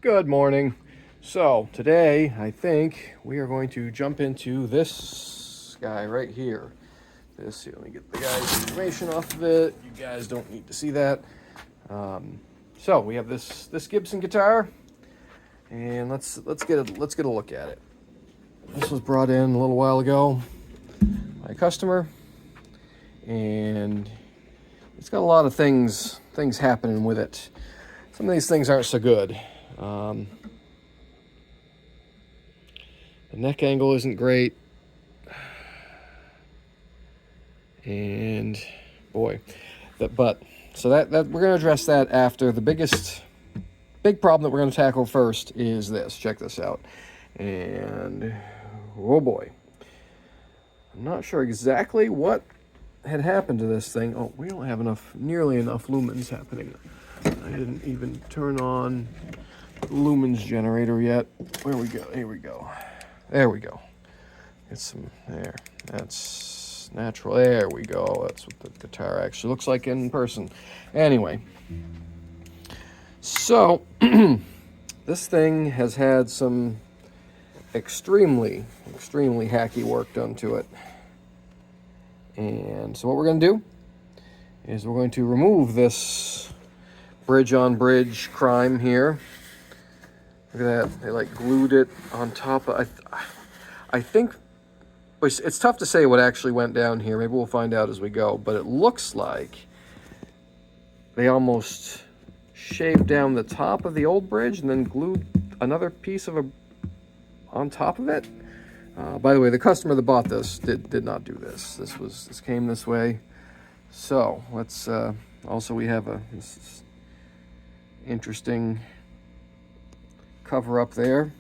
Good morning. So today I think we are going to jump into this guy right here. Let me get the guy's information off of it. You guys don't need to see that. So we have this Gibson guitar, and let's get a look at it. This was brought in a little while ago by a customer, and it's got a lot of things happening with it. Some of these things aren't so good. The neck angle isn't great, and boy, so that we're going to address that after. The big problem that we're going to tackle first is this. Check this out, and oh boy, I'm not sure exactly what had happened to this thing. Oh, we don't have nearly enough lumens happening. I didn't even turn on the lumens generator yet. Where we go? Here we go. There we go. Get some there. That's natural. There we go. That's what the guitar actually looks like in person. Anyway, so this thing has had some extremely hacky work done to it. And so what we're going to do is we're going to remove this bridge-on-bridge crime here. Look at that. They like glued it on top of... I think... It's tough to say what actually went down here. Maybe we'll find out as we go. But it looks like they almost shaved down the top of the old bridge and then glued another piece on top of it. By the way, the customer that bought this did not do this. This came this way. So let's also we have this interesting cover up there.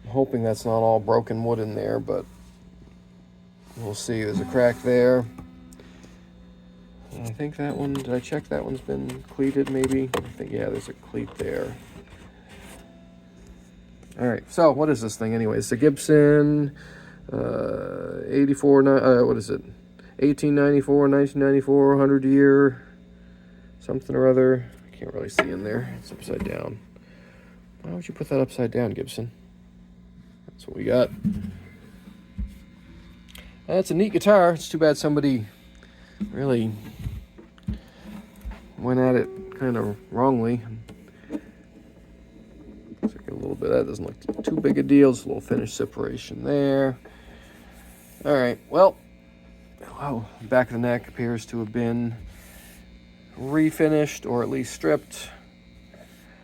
I'm hoping that's not all broken wood in there, but we'll see. There's a crack there. And I think that one, did I check that one's been cleated maybe? I think, yeah, there's a cleat there. All right, so what is this thing anyway? It's a Gibson 84, what is it? 1894, 1994, 100 year, something or other. I can't really see in there. It's upside down. Why would you put that upside down, Gibson? That's what we got. That's a neat guitar. It's too bad somebody really went at it kind of wrongly. Looks like a little bit. That doesn't look too big a deal. It's a little finish separation there. All right. Well, wow. The back of the neck appears to have been refinished or at least stripped.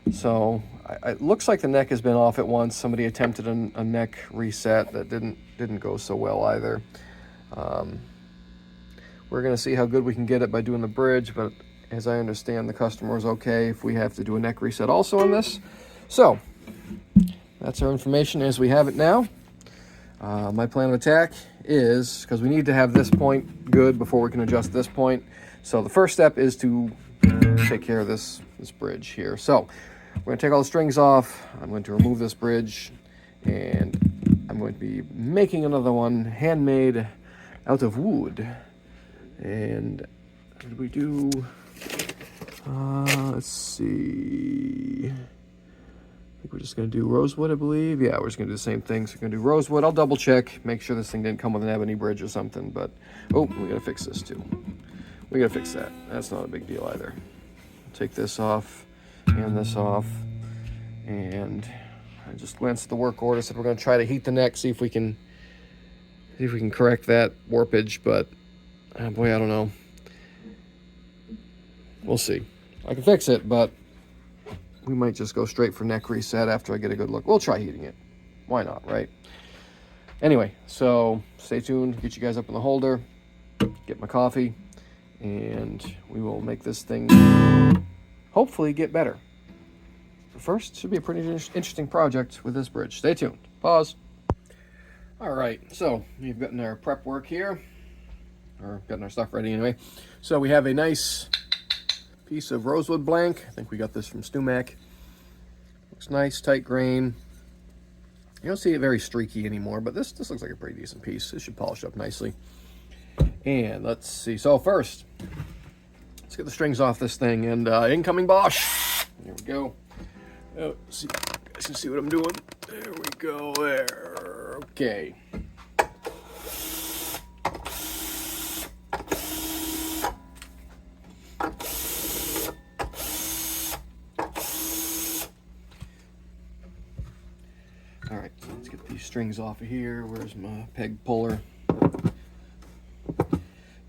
So it looks like the neck has been off at once. Somebody attempted a neck reset that didn't go so well either. We're going to see how good we can get it by doing the bridge, but as I understand, the customer is okay if we have to do a neck reset also on this. So that's our information as we have it now. My plan of attack is, because we need to have this point good before we can adjust this point. So the first step is to take care of this bridge here. So we're going to take all the strings off. I'm going to remove this bridge, and I'm going to be making another one handmade out of wood. And what did we do? Let's see. I think we're just going to do rosewood, I believe. Yeah, we're just going to do the same thing. So we're going to do rosewood. I'll double check, make sure this thing didn't come with an ebony bridge or something. But, oh, we got to fix this too. We got to fix that. That's not a big deal either. Take this off and this off. And I just glanced at the work order. So we're going to try to heat the neck, see if we can correct that warpage. But, boy, I don't know. We'll see. I can fix it, but we might just go straight for neck reset after I get a good look. We'll try heating it. Why not, right? Anyway, so stay tuned. Get you guys up in the holder. Get my coffee. And we will make this thing hopefully get better. But first, it should be a pretty interesting project with this bridge. Stay tuned. Pause. All right, so we've gotten our prep work here. Or gotten our stuff ready anyway. So we have a nice piece of rosewood blank. I think we got this from Stumac. Looks nice, tight grain. You don't see it very streaky anymore, but this looks like a pretty decent piece. It should polish up nicely. And let's see. So first, let's get the strings off this thing, and incoming Bosch. There we go. Oh, see, guys can see what I'm doing. There we go, there. Okay. All right, so let's get these strings off of here. Where's my peg puller?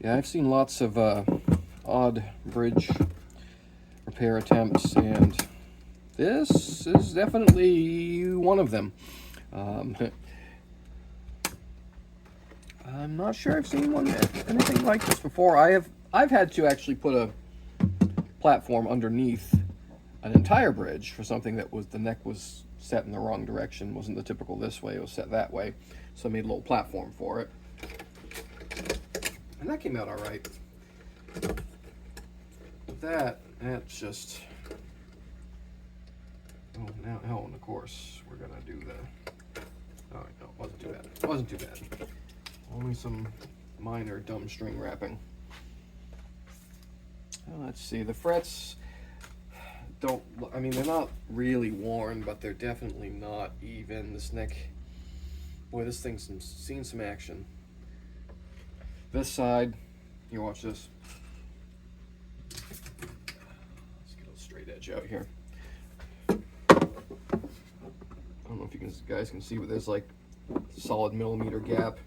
Yeah, I've seen lots of odd bridge repair attempts, and this is definitely one of them. I'm not sure I've seen anything like this before. I've had to actually put a platform underneath an entire bridge for something that was, the neck was set in the wrong direction. It wasn't the typical this way, it was set that way. So I made a little platform for it. And that came out all right. That's just, oh, and of course, we're gonna do the, oh, no, it wasn't too bad. It wasn't too bad. Only some minor dumb string wrapping. Well, let's see, the frets don't, I mean, they're not really worn, but they're definitely not even. This neck, boy, this thing's seen some action. This side, you watch this. Let's get a straight edge out here. I don't know if you guys can see, but there's like a solid millimeter gap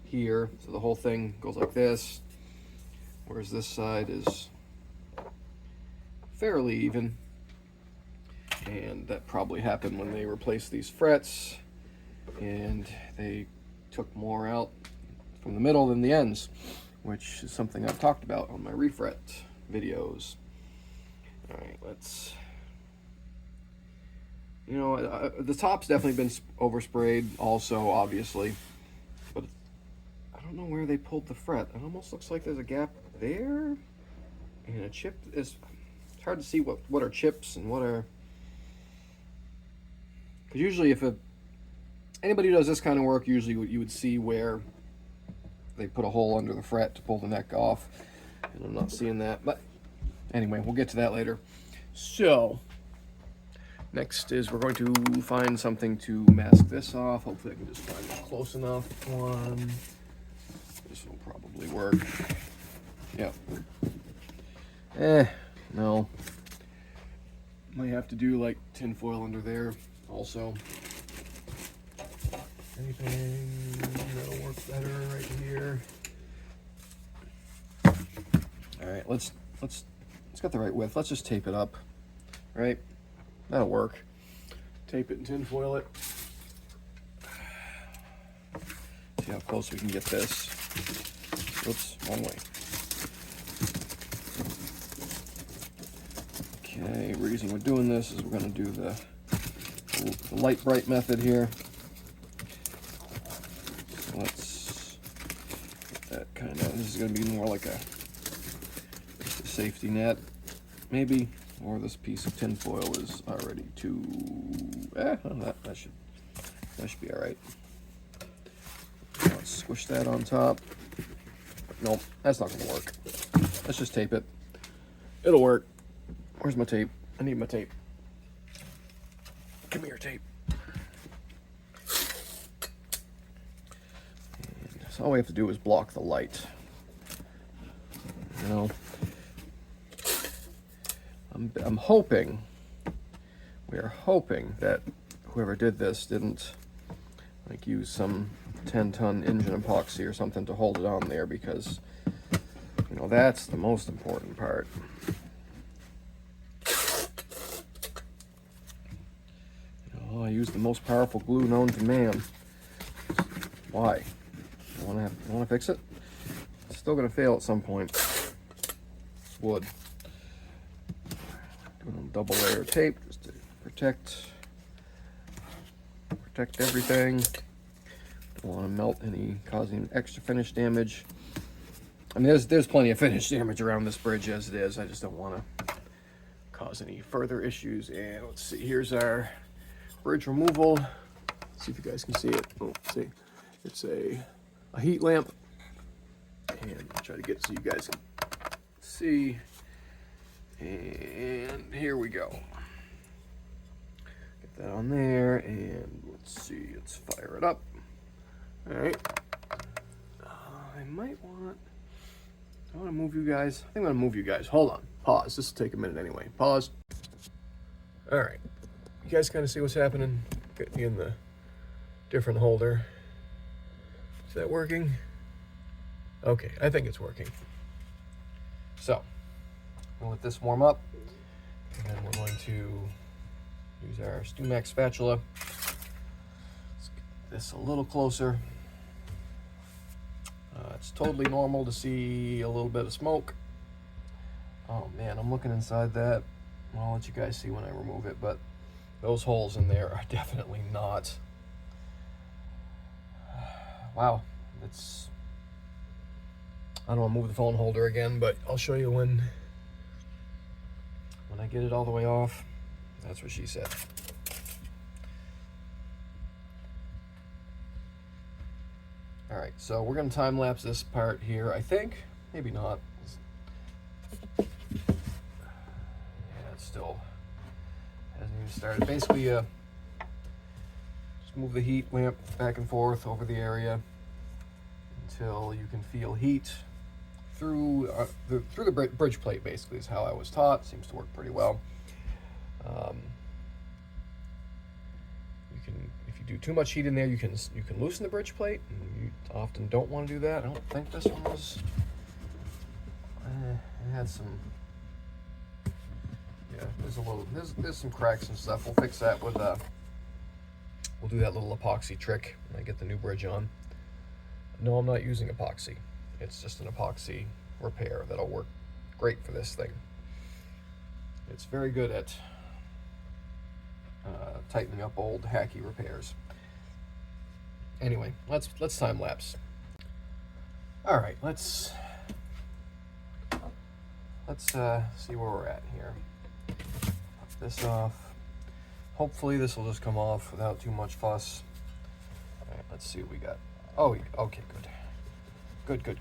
here. So the whole thing goes like this. Whereas this side is fairly even. And that probably happened when they replaced these frets and they took more out from the middle than the ends, which is something I've talked about on my refret videos. All right, let's, you know, the top's definitely been oversprayed also, obviously, but I don't know where they pulled the fret. It almost looks like there's a gap there, and a chip is, it's hard to see what are chips and what are, because usually if anybody who does this kind of work, usually you would see where they put a hole under the fret to pull the neck off, and I'm not seeing that. But anyway, we'll get to that later. So next is we're going to find something to mask this off. Hopefully I can just find a close enough one. This will probably work. Yep. No. Might have to do like tin foil under there also. Anything that'll work better right here. All right, let's get the right width. Let's just tape it up, right? That'll work. Tape it and tin foil it. See how close we can get this. Oops, wrong way. Okay, reason we're doing this is we're going to do the light bright method here. So let's get that kind of, this is going to be more like a safety net, maybe, or this piece of tin foil is already too, that should be all right. Let's squish that on top. Nope, that's not going to work. Let's just tape it. It'll work. Where's my tape? I need my tape. Come here, tape. And so all we have to do is block the light. You know, I'm hoping, we are hoping that whoever did this didn't like use some 10-ton engine epoxy or something to hold it on there, because you know that's the most important part. You know, I use the most powerful glue known to man. Why? I want to fix it. It's still going to fail at some point. It's wood. Doing a double layer tape just to protect everything. Don't want to melt any, causing extra finish damage. I mean, there's plenty of finish damage around this bridge as it is. I just don't want to cause any further issues. And let's see, here's our bridge removal. Let's see if you guys can see it. Oh, see, it's a heat lamp. And I'll try to get it so you guys can see. And here we go. Get That on there, and let's see, let's fire it up. All right. I might want, I want to move you guys. I think I'm going to move you guys. Hold on. Pause. This will take a minute anyway. Pause. All right. You guys kind of see what's happening? Get me in the different holder. Is that working? Okay, I think it's working. So, we'll let this warm up, and then we're going to use our StewMax spatula. Let's get this a little closer. It's totally normal to see a little bit of smoke. Oh man, I'm looking inside that. I'll let you guys see when I remove it, but those holes in there are definitely not. Wow, it's, I don't want to move the phone holder again, but I'll show you when I get it all the way off. That's what she said. All right, so we're gonna time lapse this part here, I think. Maybe not. Yeah, it still hasn't even started. Basically, just move the heat lamp back and forth over the area until you can feel heat through the bridge plate. Basically, is how I was taught. Seems to work pretty well. If you do too much heat in there, you can loosen the bridge plate. You often don't want to do that. I don't think this one was. It had some. Yeah, there's some cracks and stuff. We'll fix that with we'll do that little epoxy trick when I get the new bridge on. No, I'm not using epoxy. It's just an epoxy repair that'll work great for this thing. It's very good at tightening up old hacky repairs. Anyway, let's time lapse. All right, let's see where we're at here. Pop this off. Hopefully this will just come off without too much fuss. All right, let's see what we got. Oh, okay, good. Good.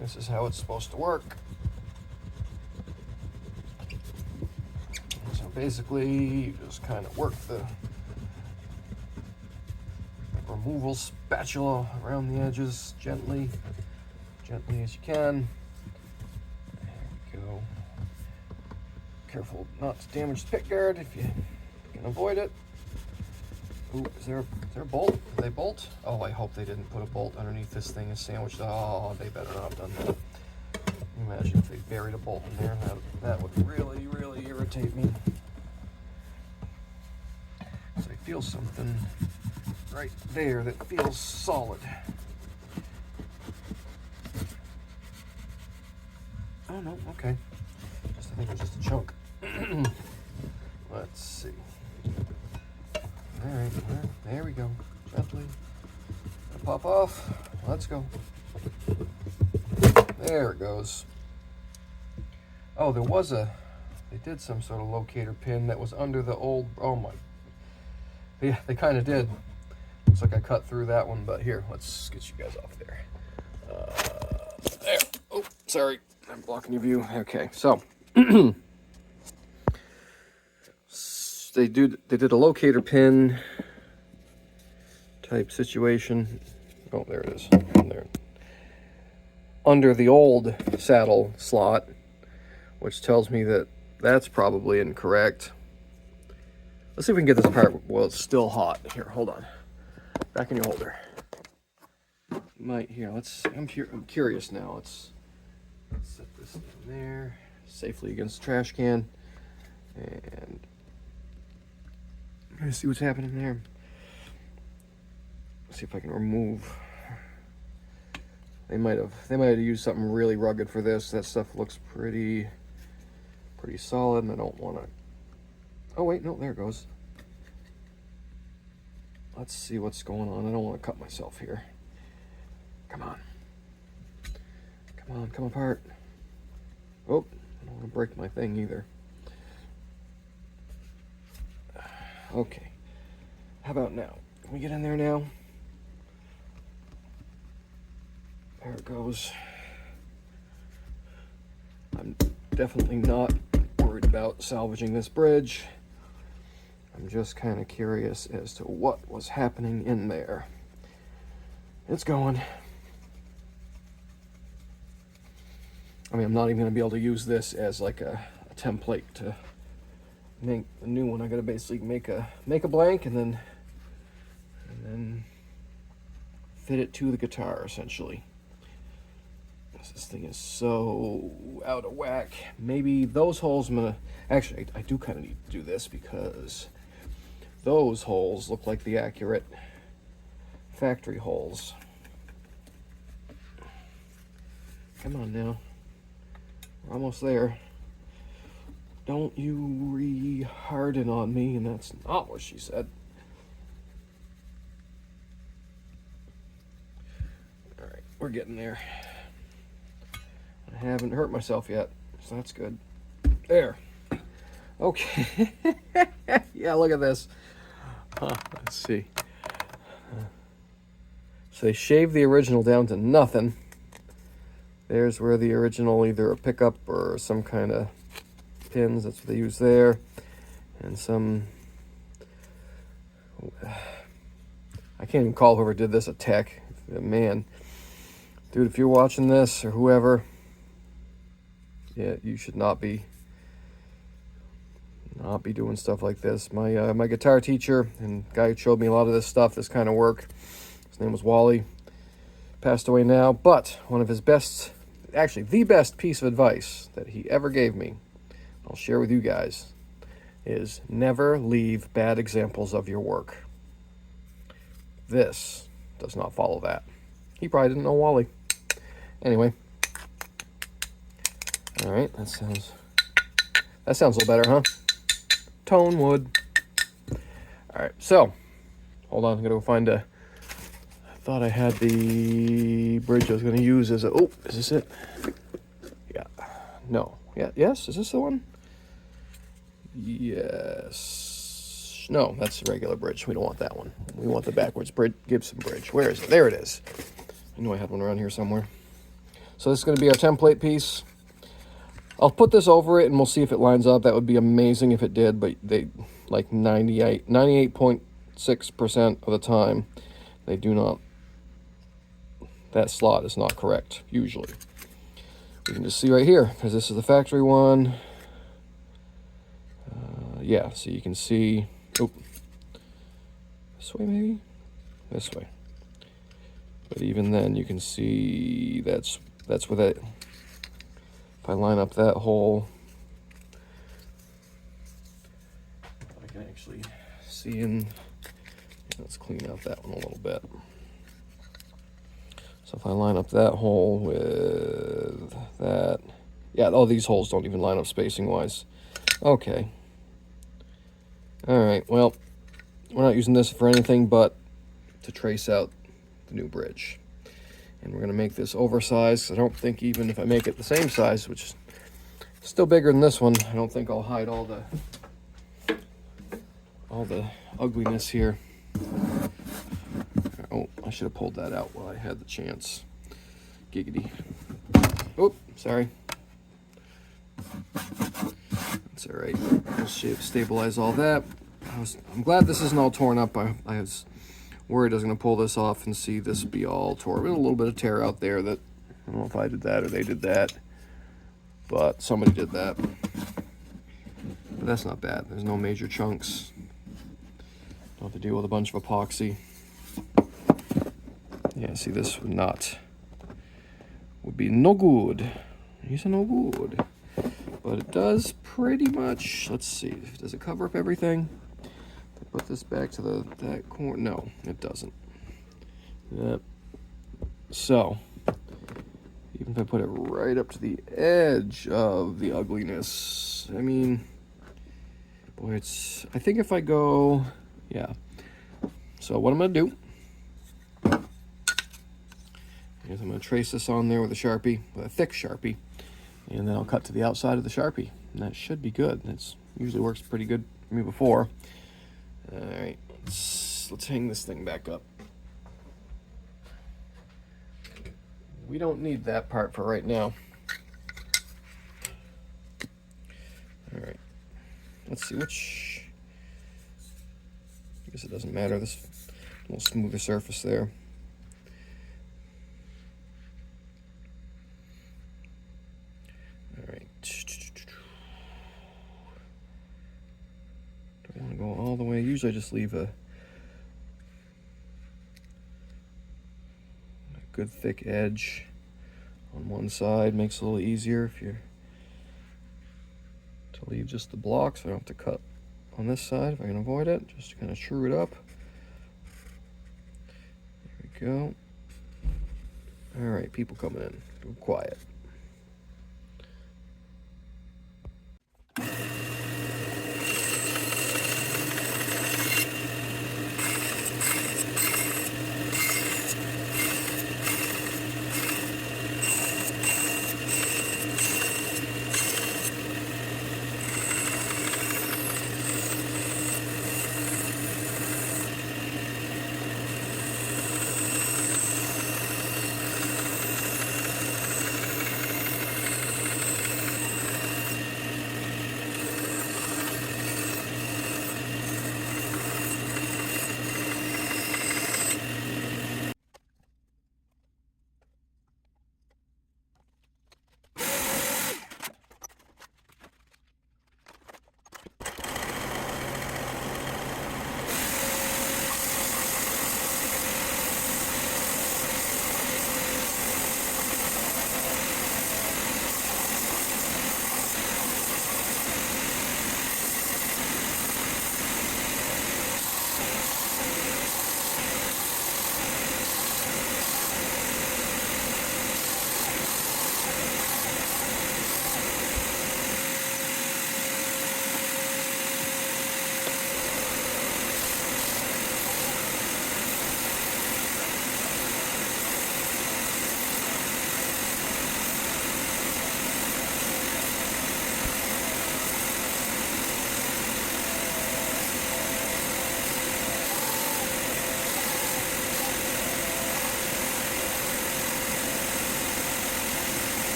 This is how it's supposed to work. So basically, you just kind of work the removal spatula around the edges gently as you can. There we go. Careful not to damage the pick guard if you can avoid it. Ooh, is there a bolt? Did they bolt? Oh, I hope they didn't put a bolt underneath this thing and sandwiched. Oh, they better not have done that. Can you imagine if they buried a bolt in there? That would really, really irritate me. So I feel something right there that feels solid. Oh no, okay. I think it was just a chunk. Let's see. All right, there we go. Gently. Pop off. Let's go. There it goes. Oh, they did some sort of locator pin that was under the old, oh my. Yeah, they kind of did. Looks like I cut through that one, but here, let's get you guys off there. There. Oh, sorry. I'm blocking your view. Okay, so. They did a locator pin type situation. Oh, there it is. There. Under the old saddle slot, which tells me that that's probably incorrect. Let's see if we can get this part while it's still hot. Here, hold on. Back in your holder. I'm curious now. Let's set this in there safely against the trash can, and I'm gonna see what's happening there. Let's see if I can remove. They might have used something really rugged for this. That stuff looks pretty solid, and I don't want to. Oh wait, no, there it goes. Let's see what's going on. I don't want to cut myself here. Come on, come apart. Oh, I don't want to break my thing either. Okay, how about now? Can we get in there now? There it goes. I'm definitely not worried about salvaging this bridge. I'm just kind of curious as to what was happening in there. It's going. I mean, I'm not even going to be able to use this as like a template to make a new one. I got to basically make a blank and then fit it to the guitar, essentially. This thing is so out of whack. Maybe those holes I'm gonna... Actually, I do kind of need to do this because those holes look like the accurate factory holes. Come on now. We're almost there. Don't you re-harden on me, and that's not what she said. Alright, we're getting there. I haven't hurt myself yet, so that's good. There. Okay. Yeah, look at this. Let's see. So they shaved the original down to nothing. There's where the original, either a pickup or some kind of pins, that's what they use there. And some... I can't even call whoever did this a tech. Man. Dude, if you're watching this, or whoever... Yeah, you should not be doing stuff like this. My guitar teacher and guy who showed me a lot of this stuff, this kind of work, his name was Wally, passed away now, but one of his best, actually the best piece of advice that he ever gave me, I'll share with you guys, is never leave bad examples of your work. This does not follow that. He probably didn't know Wally. Anyway. All right, that sounds a little better, huh? Tone wood. All right, so hold on, I'm gonna go find I thought I had the bridge I was gonna use as a. Oh, is this it? Yeah. No. Yeah. Yes. Is this the one? Yes. No, that's the regular bridge. We don't want that one. We want the backwards bridge, Gibson bridge. Where is it? There it is. I knew I had one around here somewhere. So this is gonna be our template piece. I'll put this over it and we'll see if it lines up. That would be amazing if it did, but they, like 98.6% of the time, they do not. That slot is not correct, usually. You can just see right here, because this is the factory one. Yeah, so you can see, oh, this way maybe? This way. But even then, you can see that's where that... If I line up that hole, I can actually see in, let's clean out that one a little bit. So if I line up that hole with that, yeah, all these holes don't even line up spacing wise. Okay. All right, well, we're not using this for anything but to trace out the new bridge. And we're going to make this oversized. I don't think even if I make it the same size, which is still bigger than this one, I don't think I'll hide all the ugliness here. Oh, I should have pulled that out while I had the chance. Giggity. Oh, sorry. That's all right. We'll stabilize all that. I'm glad this isn't all torn up. I was worried I was going to pull this off and see this be all torn. There's a little bit of tear out there that, I don't know if I did that or they did that, but somebody did that. But that's not bad. There's no major chunks. Don't have to deal with a bunch of epoxy. Yeah, see, this would be no good. These are no good. But it does pretty much, let's see, does it cover up everything? Put this back to that corner. No, it doesn't. Yep. So, even if I put it right up to the edge of the ugliness, I mean, boy, it's, I think if I go, yeah. So what I'm going to do is I'm going to trace this on there with a Sharpie, with a thick Sharpie, and then I'll cut to the outside of the Sharpie. And that should be good. It's usually works pretty good for me before. All right, let's hang this thing back up. We don't need that part for right now. All right, let's see which doesn't matter. This little smoother surface there. All right. Don't want to go all the way. Usually I just leave a good thick edge on one side. Makes it a little easier if you're to leave just the block, so I don't have to cut on this side if I can avoid it. Just to kind of true it up. There we go. All right, people coming in. Go quiet.